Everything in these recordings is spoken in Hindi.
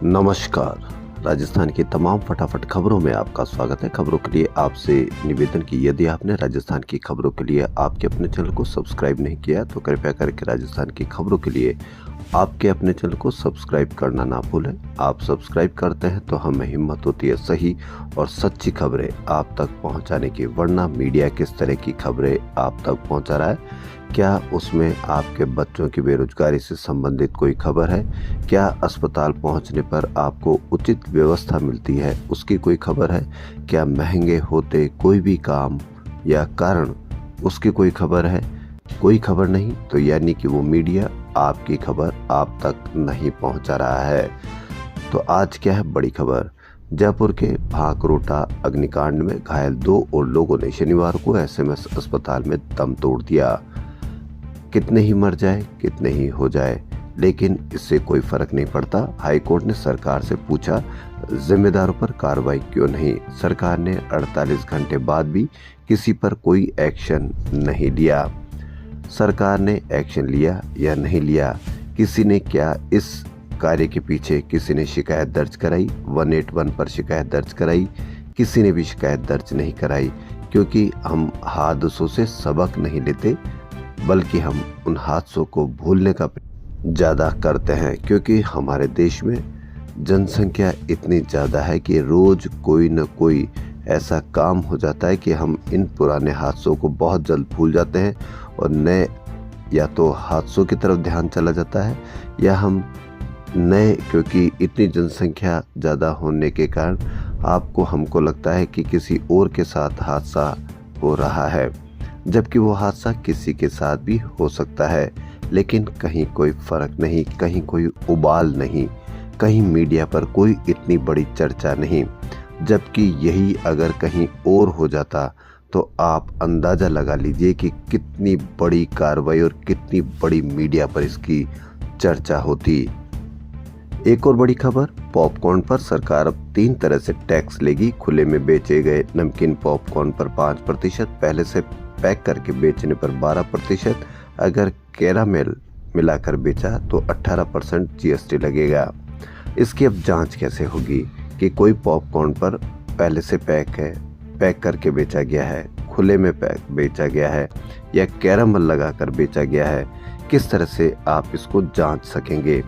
नमस्कार। राजस्थान की तमाम फटाफट खबरों में आपका स्वागत है। खबरों के लिए आपसे निवेदन की यदि आपने राजस्थान की खबरों के लिए आपके अपने चैनल को सब्सक्राइब नहीं किया तो कृपया करके राजस्थान की खबरों के लिए आपके अपने चैनल को सब्सक्राइब करना ना भूलें। आप सब्सक्राइब करते हैं तो हमें हिम्मत होती है सही और सच्ची खबरें आप तक पहुंचाने की। वरना मीडिया किस तरह की खबरें आप तक पहुंचा रहा है, क्या उसमें आपके बच्चों की बेरोजगारी से संबंधित कोई खबर है, क्या अस्पताल पहुंचने पर आपको उचित व्यवस्था मिलती है उसकी कोई खबर है, क्या महंगे होते कोई भी काम या कारण उसकी कोई खबर है। कोई खबर नहीं तो यानी कि वो मीडिया आपकी खबर आप तक नहीं पहुंचा रहा है। तो आज क्या है बड़ी खबर। जयपुर के भांकरोटा अग्निकांड में घायल 2 और लोगों ने शनिवार को एसएमएस अस्पताल में दम तोड़ दिया। कितने ही मर जाए कितने ही हो जाए लेकिन इससे कोई फर्क नहीं पड़ता। हाईकोर्ट ने सरकार से पूछा जिम्मेदारों पर कार्रवाई क्यों नहीं। सरकार ने 48 घंटे बाद भी किसी पर कोई एक्शन नहीं लिया। सरकार ने एक्शन लिया या नहीं लिया, किसी ने क्या इस कार्य के पीछे किसी ने शिकायत दर्ज कराई, 181 पर शिकायत दर्ज कराई, किसी ने भी शिकायत दर्ज नहीं कराई। क्योंकि हम हादसों से सबक नहीं लेते बल्कि हम उन हादसों को भूलने का ज़्यादा करते हैं। क्योंकि हमारे देश में जनसंख्या इतनी ज़्यादा है कि रोज़ कोई न कोई ऐसा काम हो जाता है कि हम इन पुराने हादसों को बहुत जल्द भूल जाते हैं और नए या तो हादसों की तरफ ध्यान चला जाता है या हम नए, क्योंकि इतनी जनसंख्या ज़्यादा होने के कारण हमको लगता है कि किसी और के साथ हादसा हो रहा है, जबकि वो हादसा किसी के साथ भी हो सकता है। लेकिन कहीं कोई फर्क नहीं, कहीं कोई उबाल नहीं, कहीं मीडिया पर कोई इतनी बड़ी चर्चा नहीं। जबकि यही अगर कहीं और हो जाता तो आप अंदाज़ा लगा लीजिए कि कितनी बड़ी कार्रवाई और कितनी बड़ी मीडिया पर इसकी चर्चा होती। एक और बड़ी खबर, पॉपकॉर्न पर सरकार अब 3 तरह से टैक्स लेगी। खुले में बेचे गए नमकीन पॉपकॉर्न पर 5%, पहले से पैक करके बेचने पर 12%, अगर कैरामेल मिलाकर बेचा तो 18% जीएसटी लगेगा। इसकी अब जांच कैसे होगी कि कोई पॉपकॉर्न पर पहले से पैक करके बेचा गया है, खुले में पैक बेचा गया है या कैरामल लगाकर बेचा गया है, किस तरह से आप इसको जांच सकेंगे।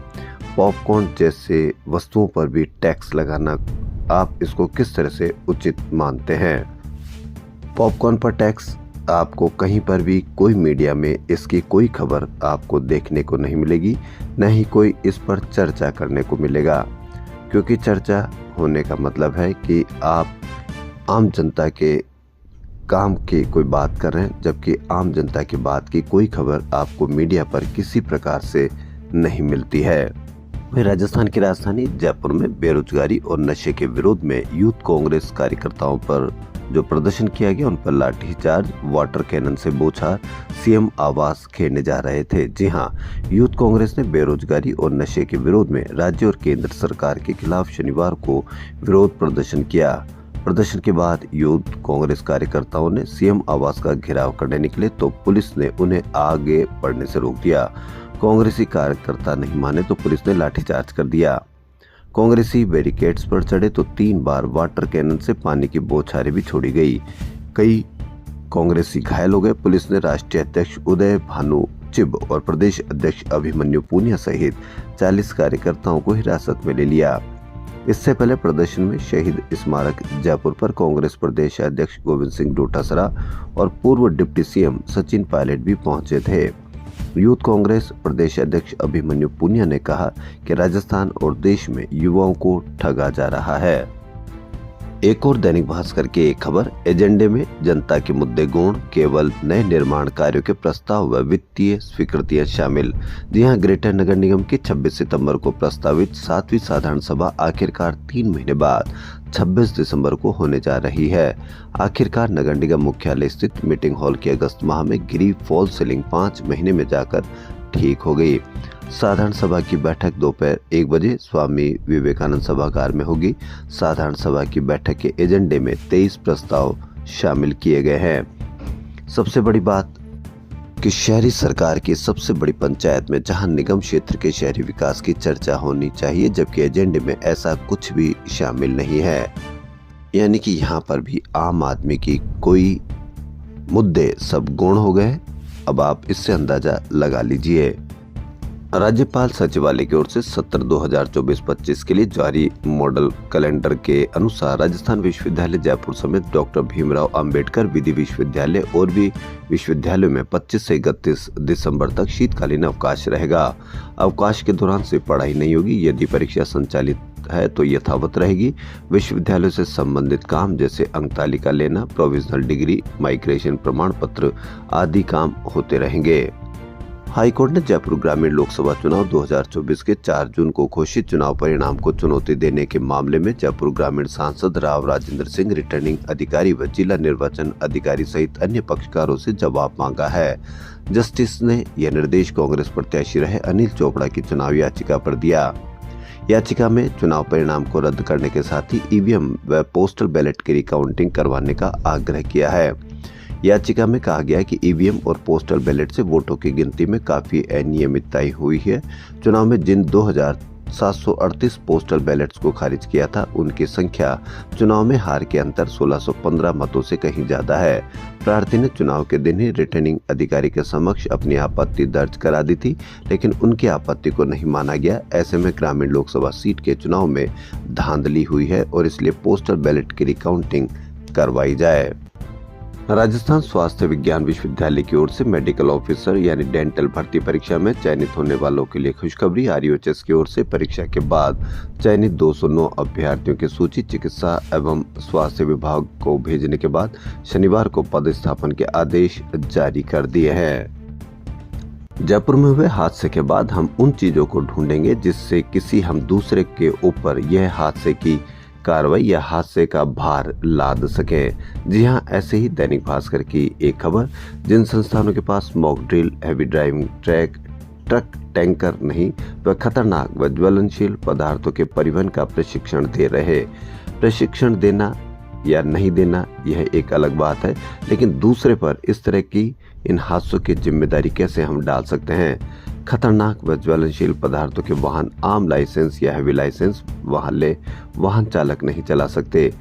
पॉपकॉर्न जैसे वस्तुओं पर भी टैक्स लगाना आप इसको किस तरह से उचित मानते हैं। पॉपकॉर्न पर टैक्स आपको कहीं पर भी कोई मीडिया में इसकी कोई खबर आपको देखने को नहीं मिलेगी, न ही कोई इस पर चर्चा करने को मिलेगा। क्योंकि चर्चा होने का मतलब है कि आप आम जनता के काम की कोई बात कर रहे हैं, जबकि आम जनता की बात की कोई खबर आपको मीडिया पर किसी प्रकार से नहीं मिलती है। वहीं राजस्थान की राजधानी जयपुर में बेरोजगारी और नशे के विरोध में यूथ कांग्रेस कार्यकर्ताओं पर जो प्रदर्शन किया गया, उन पर लाठीचार्ज, वाटर कैनन से बौछार, सीएम आवास घेरने जा रहे थे। जी हां, यूथ कांग्रेस ने बेरोजगारी और नशे के विरोध में राज्य और केंद्र सरकार के खिलाफ शनिवार को विरोध प्रदर्शन किया। प्रदर्शन के बाद यूथ कांग्रेस कार्यकर्ताओं ने सीएम आवास का घेराव करने निकले तो पुलिस ने उन्हें आगे बढ़ने से रोक दिया। कांग्रेसी कार्यकर्ता नहीं माने तो पुलिस ने लाठीचार्ज कर दिया। कांग्रेसी बैरिकेड्स पर चढ़े तो 3 बार वाटर कैनन से पानी की बौछारें भी छोड़ी गई। कई कांग्रेसी घायल हो गए। पुलिस ने राष्ट्रीय अध्यक्ष उदय भानु चिब और प्रदेश अध्यक्ष अभिमन्यु पूनिया सहित 40 कार्यकर्ताओं को हिरासत में ले लिया। इससे पहले प्रदर्शन में शहीद स्मारक जयपुर पर कांग्रेस प्रदेश अध्यक्ष गोविंद सिंह डोटासरा और पूर्व डिप्टी सीएम सचिन पायलट भी पहुंचे थे। यूथ कांग्रेस प्रदेश अध्यक्ष अभिमन्यु पूनिया ने कहा कि राजस्थान और देश में युवाओं को ठगा जा रहा है। एक और दैनिक भास्कर की एक खबर, एजेंडे में जनता के मुद्दे गौण, केवल नए निर्माण कार्यों के प्रस्ताव व वित्तीय स्वीकृतियां शामिल। जी हां, ग्रेटर नगर निगम की 26 सितंबर को प्रस्तावित 7वीं साधारण सभा आखिरकार 3 महीने बाद 26 दिसंबर को होने जा रही है। आखिरकार नगर निगम मुख्यालय स्थित मीटिंग हॉल की अगस्त माह में गिरी फॉल सीलिंग 5 महीने में जाकर ठीक हो गई। साधारण सभा की बैठक दोपहर 1 बजे स्वामी विवेकानंद सभागार में होगी। साधारण सभा की बैठक के एजेंडे में 23 प्रस्ताव शामिल किए गए हैं। सबसे बड़ी बात कि शहरी सरकार की सबसे बड़ी पंचायत में जहां निगम क्षेत्र के शहरी विकास की चर्चा होनी चाहिए, जबकि एजेंडे में ऐसा कुछ भी शामिल नहीं है। यानी कि यहां पर भी आम आदमी की कोई मुद्दे सब गौण हो गए। अब आप इससे अंदाजा लगा लीजिए। राज्यपाल सचिवालय की ओर से सत्र 2024-25 के लिए जारी मॉडल कैलेंडर के अनुसार राजस्थान विश्वविद्यालय जयपुर समेत डॉक्टर भीमराव अंबेडकर विधि विश्वविद्यालय और भी विश्वविद्यालयों में 25 से 31 दिसंबर तक शीतकालीन अवकाश रहेगा। अवकाश के दौरान से पढ़ाई नहीं होगी। यदि परीक्षा संचालित है तो यथावत रहेगी। विश्वविद्यालयों से संबंधित काम जैसे अंक तालिका लेना, प्रोविजनल डिग्री, माइग्रेशन प्रमाण पत्र आदि काम होते रहेंगे। हाईकोर्ट ने जयपुर ग्रामीण लोकसभा चुनाव 2024 के 4 जून को घोषित चुनाव परिणाम को चुनौती देने के मामले में जयपुर ग्रामीण सांसद राव राजेंद्र सिंह, रिटर्निंग अधिकारी व जिला निर्वाचन अधिकारी सहित अन्य पक्षकारों से जवाब मांगा है। जस्टिस ने यह निर्देश कांग्रेस प्रत्याशी रहे अनिल चोपड़ा की चुनाव याचिका पर दिया। याचिका में चुनाव परिणाम को रद्द करने के साथ ही ईवीएम व पोस्टल बैलेट की रिकाउंटिंग करवाने का आग्रह किया है। याचिका में कहा गया कि ईवीएम और पोस्टल बैलेट से वोटों की गिनती में काफी अनियमितताएं हुई है। चुनाव में जिन 2738 पोस्टल बैलेट्स को खारिज किया था, उनकी संख्या चुनाव में हार के अंतर 1615 मतों से कहीं ज्यादा है। प्रार्थी ने चुनाव के दिन ही रिटर्निंग अधिकारी के समक्ष अपनी आपत्ति दर्ज करा दी थी, लेकिन उनकी आपत्ति को नहीं माना गया। ऐसे में ग्रामीण लोकसभा सीट के चुनाव में धांधली हुई है और इसलिए पोस्टल बैलेट की रिकाउंटिंग करवाई जाए। राजस्थान स्वास्थ्य विज्ञान विश्वविद्यालय की ओर से मेडिकल ऑफिसर यानी डेंटल भर्ती परीक्षा में चयनित होने वालों के लिए खुशखबरी। आरयूएचएस की ओर से परीक्षा के बाद चयनित 209 अभ्यर्थियों की सूची चिकित्सा एवं स्वास्थ्य विभाग को भेजने के बाद शनिवार को पदस्थापन के आदेश जारी कर दिए हैं। जयपुर में हुए हादसे के बाद हम उन चीजों को ढूंढेंगे जिससे किसी हम दूसरे के ऊपर यह हादसे की कार्रवाई या हादसे का भार लाद सके। जी हां, ऐसे ही दैनिक भास्कर की एक खबर, जिन संस्थानों के पास mock drill, heavy driving truck tanker नहीं वह खतरनाक व ज्वलनशील पदार्थों के परिवहन का प्रशिक्षण दे रहे। प्रशिक्षण देना या नहीं देना यह एक अलग बात है, लेकिन दूसरे पर इस तरह की इन हादसों की जिम्मेदारी कैसे हम डाल सकते हैं। खतरनाक व ज्वलनशील पदार्थों के वाहन आम लाइसेंस या हैवी लाइसेंस वाहन चालक नहीं चला सकते।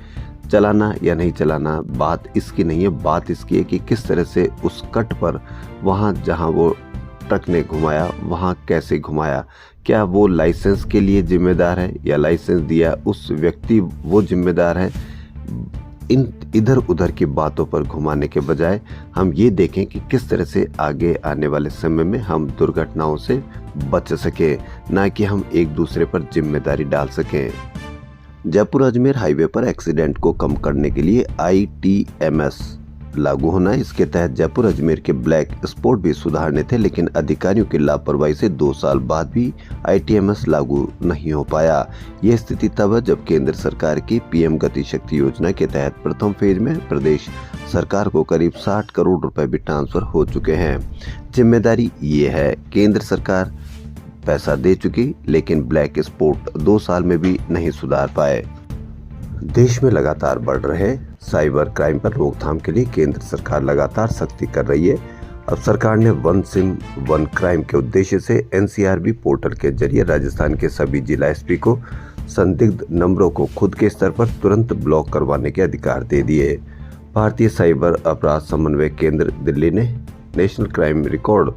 चलाना या नहीं चलाना बात इसकी नहीं है, बात इसकी है कि किस तरह से उस कट पर वहां जहां वो ट्रक ने घुमाया वहां कैसे घुमाया। क्या वो लाइसेंस के लिए जिम्मेदार है या लाइसेंस दिया उस व्यक्ति वो जिम्मेदार है। इन इधर उधर की बातों पर घुमाने के बजाय हम ये देखें कि किस तरह से आगे आने वाले समय में हम दुर्घटनाओं से बच सके, ना कि हम एक दूसरे पर जिम्मेदारी डाल सकें। जयपुर अजमेर हाईवे पर एक्सीडेंट को कम करने के लिए ITMS लागू होना है। इसके तहत जयपुर अजमेर के ब्लैक स्पॉट भी सुधारने थे, लेकिन अधिकारियों की लापरवाही से 2 साल बाद भी ITMS लागू नहीं हो पाया। यह स्थिति तब है जब केंद्र सरकार की PM गति शक्ति योजना के तहत प्रथम फेज में प्रदेश सरकार को करीब 60 करोड़ रुपए भी ट्रांसफर हो चुके हैं। जिम्मेदारी ये है, केंद्र सरकार पैसा दे चुकी, लेकिन ब्लैक स्पॉट 2 साल में भी नहीं सुधार पाए। देश में लगातार बढ़ रहे साइबर क्राइम पर रोकथाम के लिए केंद्र सरकार लगातार सख्ती कर रही है। अब सरकार ने वन सिम वन क्राइम के उद्देश्य से NCRB पोर्टल के जरिए राजस्थान के सभी जिला SP को संदिग्ध नंबरों को खुद के स्तर पर तुरंत ब्लॉक करवाने के अधिकार दे दिए। भारतीय साइबर अपराध समन्वय केंद्र दिल्ली ने नेशनल क्राइम रिकॉर्ड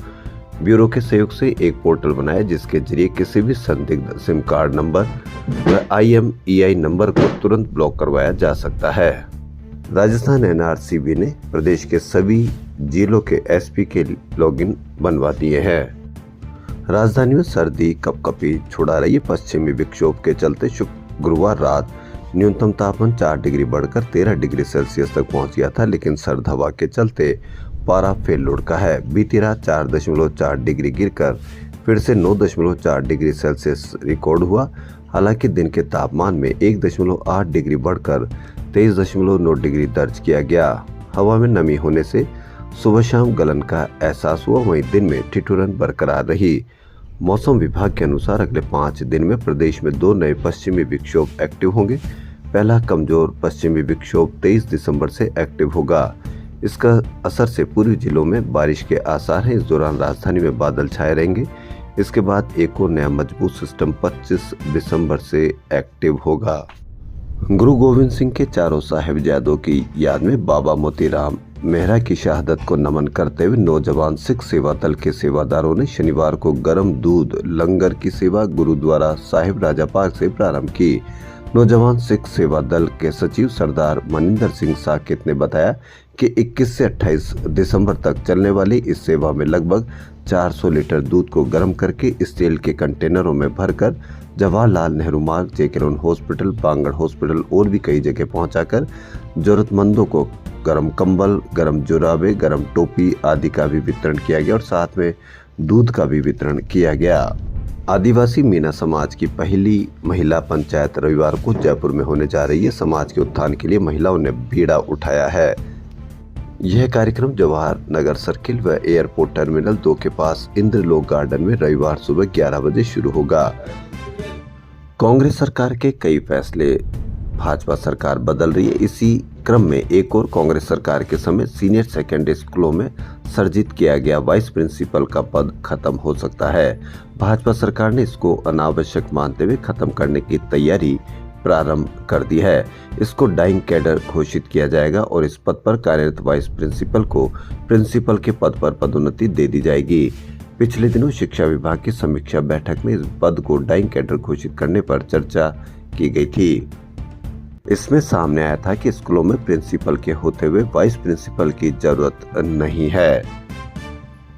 ब्यूरो के सहयोग से एक पोर्टल बनाया, जिसके जरिए किसी भी संदिग्ध सिम कार्ड नंबर व IMEI नंबर को तुरंत ब्लॉक करवाया जा सकता है। राजस्थान NRCB ने प्रदेश के सभी जिलों के SP के लॉगिन बनवा दिए हैं। राजधानी में सर्दी कपकपी छुड़ा रही है। पश्चिमी विक्षोभ के चलते गुरुवार रात न्यूनतम तापमान 4 डिग्री बढ़कर 13 डिग्री सेल्सियस तक पहुंच गया था, लेकिन सर्द हवा के चलते पारा फिर लुढ़का है। बीती रात 4.4 डिग्री गिरकर फिर से 9.4 डिग्री सेल्सियस रिकॉर्ड हुआ। हालांकि दिन के तापमान में 1.8 डिग्री बढ़कर 23.9 डिग्री दर्ज किया गया। हवा में नमी होने से सुबह शाम गलन का एहसास हुआ, वहीं दिन में ठिठुरन बरकरार रही। मौसम विभाग के अनुसार अगले 5 दिन में प्रदेश में 2 नए पश्चिमी विक्षोभ एक्टिव होंगे। पहला कमजोर पश्चिमी विक्षोभ 23 दिसंबर से एक्टिव होगा। इसका असर से पूर्वी जिलों में बारिश के आसार हैं। इस दौरान राजधानी में बादल छाए रहेंगे। इसके बाद एक और नया मजबूत सिस्टम 25 दिसंबर से एक्टिव होगा। गुरु गोविंद सिंह के चारों साहिबजादों की याद में बाबा मोतीराम मेहरा की शहादत को नमन करते हुए नौजवान सिख सेवा दल के सेवादारों ने शनिवार को गर्म दूध लंगर की सेवा गुरुद्वारा साहिब राजा पार्क से प्रारंभ की। नौजवान सिख सेवा दल के सचिव सरदार मनिंदर सिंह साकेत ने बताया कि 21 से 28 दिसंबर तक चलने वाली इस सेवा में लगभग 400 लीटर दूध को गर्म करके स्टील के कंटेनरों में भरकर जवाहरलाल नेहरू मार्ग, जेके लोन हॉस्पिटल, बांगड़ हॉस्पिटल और भी कई जगह पहुंचाकर जरूरतमंदों को गर्म कंबल, गर्म जुराबे, गर्म टोपी आदि का भी वितरण किया गया और साथ में दूध का भी वितरण किया गया। आदिवासी मीना समाज की पहली महिला पंचायत रविवार को जयपुर में होने जा रही है। समाज के उत्थान के लिए महिलाओं ने बीड़ा उठाया है। यह कार्यक्रम जवाहर नगर सर्किल व एयरपोर्ट टर्मिनल 2 के पास इंद्रलोक गार्डन में रविवार सुबह 11 बजे शुरू होगा। कांग्रेस सरकार के कई फैसले, भाजपा सरकार बदल रही है। इसी क्रम में एक और कांग्रेस सरकार के समय सीनियर सेकेंडरी स्कूलों में सर्जित किया गया वाइस प्रिंसिपल का पद खत्म हो सकता है। भाजपा सरकार ने इसको अनावश्यक मानते हुए खत्म करने की तैयारी प्रारंभ कर दी है। इसको डाइंग कैडर घोषित किया जाएगा और इस पद पर कार्यरत वाइस प्रिंसिपल को प्रिंसिपल के पद पर पदोन्नति दे दी जाएगी। पिछले दिनों शिक्षा विभाग की समीक्षा बैठक में इस पद को डाइंग कैडर घोषित करने पर चर्चा की गई थी। इसमें सामने आया था कि स्कूलों में प्रिंसिपल के होते हुए वाइस प्रिंसिपल की जरूरत नहीं है।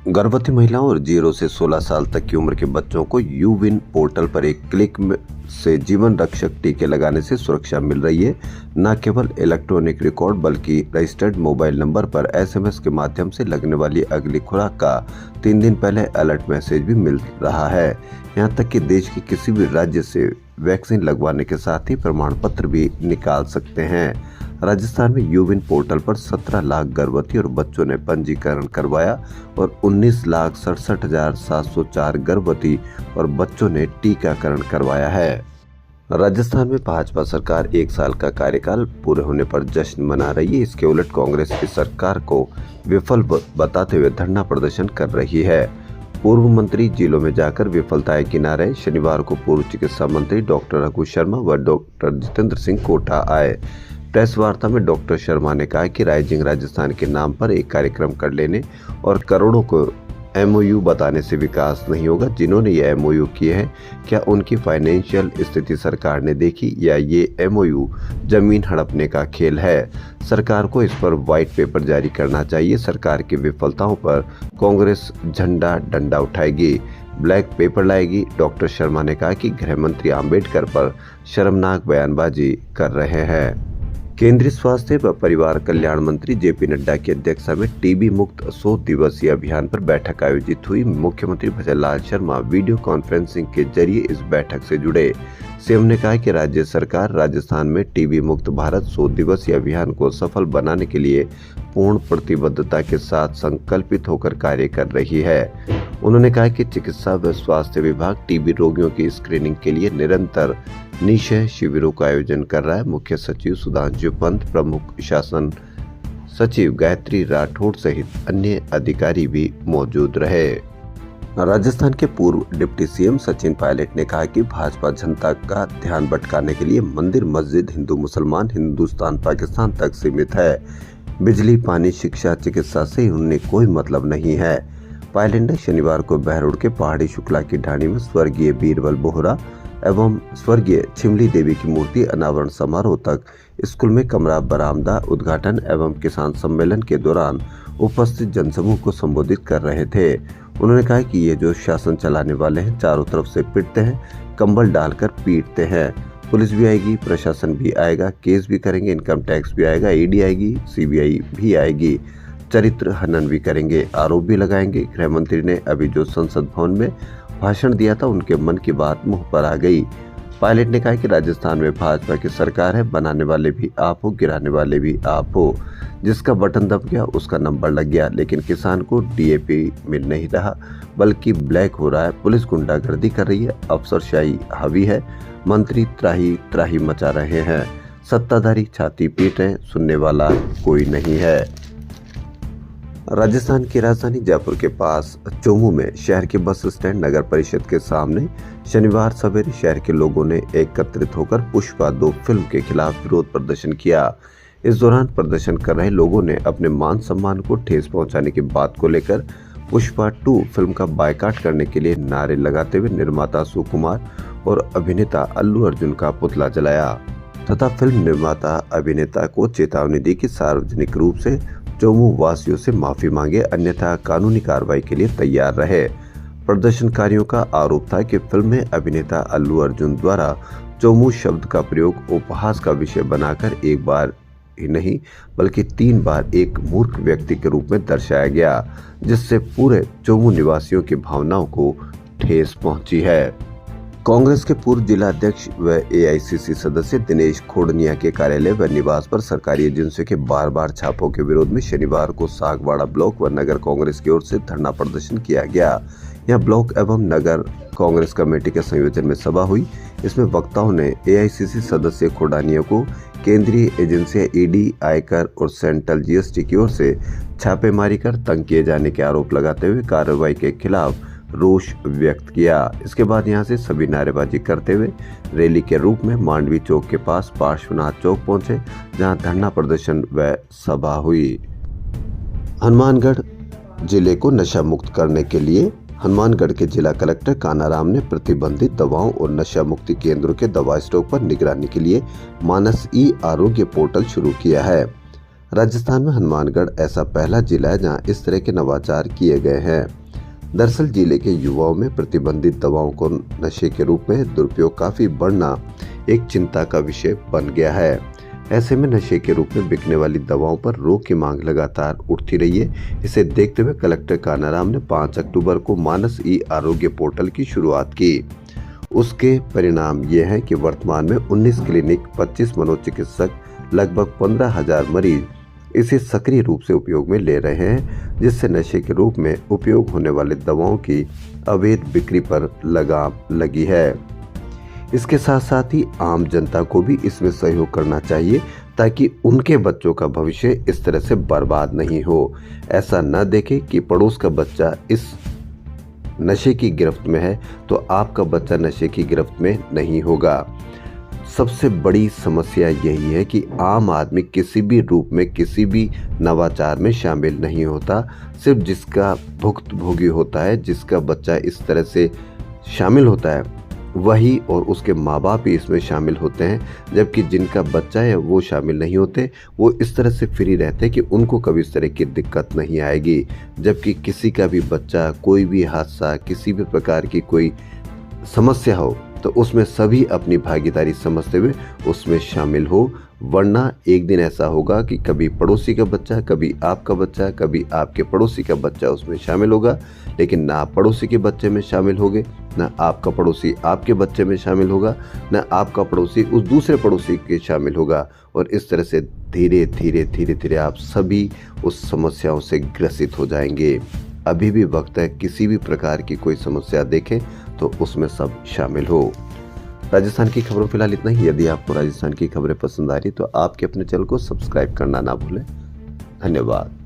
गर्भवती महिलाओं और 0 से 16 साल तक की उम्र के बच्चों को यूविन पोर्टल पर एक क्लिक से जीवन रक्षक टीके लगाने से सुरक्षा मिल रही है। न केवल इलेक्ट्रॉनिक रिकॉर्ड बल्कि रजिस्टर्ड मोबाइल नंबर पर SMS के माध्यम से लगने वाली अगली खुराक का 3 दिन पहले अलर्ट मैसेज भी मिल रहा है। यहाँ तक कि देश के किसी भी राज्य से वैक्सीन लगवाने के साथ ही प्रमाण पत्र भी निकाल सकते हैं। राजस्थान में यूविन पोर्टल पर 17 लाख गर्भवती और बच्चों ने पंजीकरण करवाया और 19,67,704 गर्भवती और बच्चों ने टीकाकरण करवाया है। राजस्थान में भाजपा सरकार 1 साल का कार्यकाल पूरे होने पर जश्न मना रही है। इसके उलट कांग्रेस इस सरकार को विफल बताते हुए धरना प्रदर्शन कर रही है। पूर्व मंत्री जिलों में जाकर विफलताएं गिना रहे। शनिवार को पूर्व चिकित्सा मंत्री डॉक्टर रघु शर्मा व डॉक्टर जितेंद्र सिंह कोटा आए। प्रेस वार्ता में डॉक्टर शर्मा ने कहा कि राइजिंग राजस्थान के नाम पर एक कार्यक्रम कर लेने और करोड़ों को MOU बताने से विकास नहीं होगा। जिन्होंने ये MOU किए हैं, क्या उनकी फाइनेंशियल स्थिति सरकार ने देखी या ये MOU जमीन हड़पने का खेल है? सरकार को इस पर व्हाइट पेपर जारी करना चाहिए। सरकार की विफलताओं पर कांग्रेस झंडा डंडा उठाएगी, ब्लैक पेपर लाएगी। डॉक्टर शर्मा ने कहा कि गृह मंत्री अम्बेडकर पर शर्मनाक बयानबाजी कर रहे हैं। केंद्रीय स्वास्थ्य व परिवार कल्याण मंत्री JP नड्डा की अध्यक्षता में टीबी मुक्त 100 दिवसीय अभियान पर बैठक आयोजित हुई। मुख्यमंत्री भजन लाल शर्मा वीडियो कॉन्फ्रेंसिंग के जरिए इस बैठक से जुड़े। सीएम ने कहा कि राज्य सरकार राजस्थान में टीबी मुक्त भारत 100 दिवसीय अभियान को सफल बनाने के लिए पूर्ण प्रतिबद्धता के साथ संकल्पित होकर कार्य कर रही है। उन्होंने कहा कि चिकित्सा व स्वास्थ्य विभाग टीबी रोगियों की स्क्रीनिंग के लिए निरंतर निशय शिविरों का आयोजन कर रहा है। मुख्य सचिव सुधांशु पंत, प्रमुख शासन सचिव गायत्री राठौड़ सहित अन्य अधिकारी भी मौजूद रहे। राजस्थान के पूर्व डिप्टी CM सचिन पायलट ने कहा कि भाजपा जनता का ध्यान भटकाने के लिए मंदिर, मस्जिद, हिंदू मुसलमान, हिंदुस्तान पाकिस्तान तक सीमित है। बिजली, पानी, शिक्षा, चिकित्सा से उन्हें कोई मतलब नहीं है। पायलट ने शनिवार को बहरोड के पहाड़ी शुक्ला की ढाणी में स्वर्गीय बीरबल बोहरा एवं स्वर्गीय छिमली देवी की मूर्ति अनावरण समारोह तक स्कूल में कमरा बरामदा उद्घाटन एवं किसान सम्मेलन के दौरान उपस्थित जनसमूह को संबोधित कर रहे थे। उन्होंने कहा कि ये जो शासन चलाने वाले हैं चारों तरफ से पिटते हैं, कंबल डालकर पीटते हैं। पुलिस भी आएगी, प्रशासन भी आएगा, केस भी करेंगे, इनकम टैक्स भी आएगा, ED आएगी, CBI भी आएगी, चरित्र हनन भी करेंगे, आरोप भी लगाएंगे। गृह मंत्री ने अभी जो संसद भवन में भाषण दिया था उनके मन की बात मुंह पर आ गई। पायलट ने कहा कि राजस्थान में भाजपा की सरकार है, बनाने वाले भी आप हो, गिराने वाले भी आप हो। जिसका बटन दब गया उसका नंबर लग गया, लेकिन किसान को DAP मिल नहीं रहा बल्कि ब्लैक हो रहा है। पुलिस गुंडागर्दी कर रही है, अफसरशाही हावी है, मंत्री त्राही त्राही मचा रहे हैं, सत्ताधारी छाती पीट रहे हैं, सुनने वाला कोई नहीं है। राजस्थान की राजधानी जयपुर के पास चोमू में शहर के बस स्टैंड नगर परिषद के सामने शनिवार सवेरे शहर के लोगों ने एकत्रित होकर पुष्पा 2 फिल्म के खिलाफ विरोध प्रदर्शन किया। इस दौरान प्रदर्शन कर रहे लोगों ने अपने मान सम्मान को ठेस पहुंचाने की बात को लेकर पुष्पा 2 फिल्म का बायकॉट करने के लिए नारे लगाते हुए निर्माता सुकुमार और अभिनेता अल्लू अर्जुन का पुतला जलाया तथा फिल्म निर्माता अभिनेता को चेतावनी दी कि सार्वजनिक रूप से चोमू वासियों से माफी मांगे, अन्यथा कानूनी कार्रवाई के लिए तैयार रहे। प्रदर्शनकारियों का आरोप था कि फिल्म में अभिनेता अल्लू अर्जुन द्वारा चोमू शब्द का प्रयोग उपहास का विषय बनाकर एक बार ही नहीं बल्कि 3 बार एक मूर्ख व्यक्ति के रूप में दर्शाया गया, जिससे पूरे चोमू निवासियों की भावनाओं को ठेस पहुंची है। कांग्रेस के पूर्व जिला अध्यक्ष व एआईसीसी सदस्य दिनेश खोड़निया के कार्यालय व निवास पर सरकारी एजेंसियों के बार छापों के विरोध में शनिवार को सागवाड़ा ब्लॉक व नगर कांग्रेस की ओर से धरना प्रदर्शन किया गया। यहां ब्लॉक एवं नगर कांग्रेस कमेटी के संयोजन में सभा हुई। इसमें वक्ताओं ने एआईसीसी सदस्य खोड़निया को केंद्रीय एजेंसियां ईडी, आयकर और सेंट्रल जीएसटी की ओर से छापेमारी कर तंग किए जाने के आरोप लगाते हुए कार्रवाई के खिलाफ रोष व्यक्त किया। इसके बाद यहां से सभी नारेबाजी करते हुए रैली के रूप में मांडवी चौक के पास पार्श्वनाथ चौक पहुंचे, जहां धरना प्रदर्शन व सभा हुई। हनुमानगढ़ जिले को नशा मुक्त करने के लिए हनुमानगढ़ के जिला कलेक्टर कानाराम ने प्रतिबंधित दवाओं और नशा मुक्ति केंद्रों के दवा स्टॉक पर निगरानी के लिए मानस ई आरोग्य पोर्टल शुरू किया है। राजस्थान में हनुमानगढ़ ऐसा पहला जिला है जहां इस तरह के नवाचार किए गए हैं। दरअसल जिले के युवाओं में प्रतिबंधित दवाओं को नशे के रूप में दुरुपयोग काफी बढ़ना एक चिंता का विषय बन गया है। ऐसे में नशे के रूप में बिकने वाली दवाओं पर रोक की मांग लगातार उठती रही है। इसे देखते हुए कलेक्टर कानाराम ने 5 अक्टूबर को मानस ई आरोग्य पोर्टल की शुरुआत की। उसके परिणाम ये हैं कि वर्तमान में 19 क्लिनिक, 25 मनोचिकित्सक, लगभग 15,000 मरीज इसे सक्रिय रूप से उपयोग में ले रहे हैं, जिससे नशे के रूप में उपयोग होने वाले दवाओं की अवैध बिक्री पर लगाम लगी है। इसके साथ साथ ही आम जनता को भी इसमें सहयोग करना चाहिए ताकि उनके बच्चों का भविष्य इस तरह से बर्बाद नहीं हो। ऐसा न देखे कि पड़ोस का बच्चा इस नशे की गिरफ्त में है तो आपका बच्चा नशे की गिरफ्त में नहीं होगा। सबसे बड़ी समस्या यही है कि आम आदमी किसी भी रूप में किसी भी नवाचार में शामिल नहीं होता। सिर्फ जिसका भुक्तभोगी होता है, जिसका बच्चा इस तरह से शामिल होता है, वही और उसके माँ बाप ही इसमें शामिल होते हैं, जबकि जिनका बच्चा है वो शामिल नहीं होते। वो इस तरह से फ्री रहते हैं कि उनको कभी इस तरह की दिक्कत नहीं आएगी। जबकि किसी का भी बच्चा, कोई भी हादसा, किसी भी प्रकार की कोई समस्या हो तो उसमें सभी अपनी भागीदारी समझते हुए उसमें शामिल हो, वरना एक दिन ऐसा होगा कि कभी पड़ोसी का बच्चा, कभी आपका बच्चा, कभी आपके पड़ोसी का बच्चा उसमें शामिल होगा, लेकिन ना आप पड़ोसी के बच्चे में शामिल होगे, ना आपका पड़ोसी आपके बच्चे में शामिल होगा, ना आपका पड़ोसी उस दूसरे पड़ोसी के शामिल होगा। और इस तरह से धीरे धीरे आप सभी उस समस्याओं से ग्रसित हो जाएंगे। अभी भी वक्त है, किसी भी प्रकार की कोई समस्या देखें तो उसमें सब शामिल हो। राजस्थान की खबरों फिलहाल इतना ही। यदि आपको राजस्थान की खबरें पसंद आ रही तो आपके अपने चैनल को सब्सक्राइब करना ना भूलें। धन्यवाद।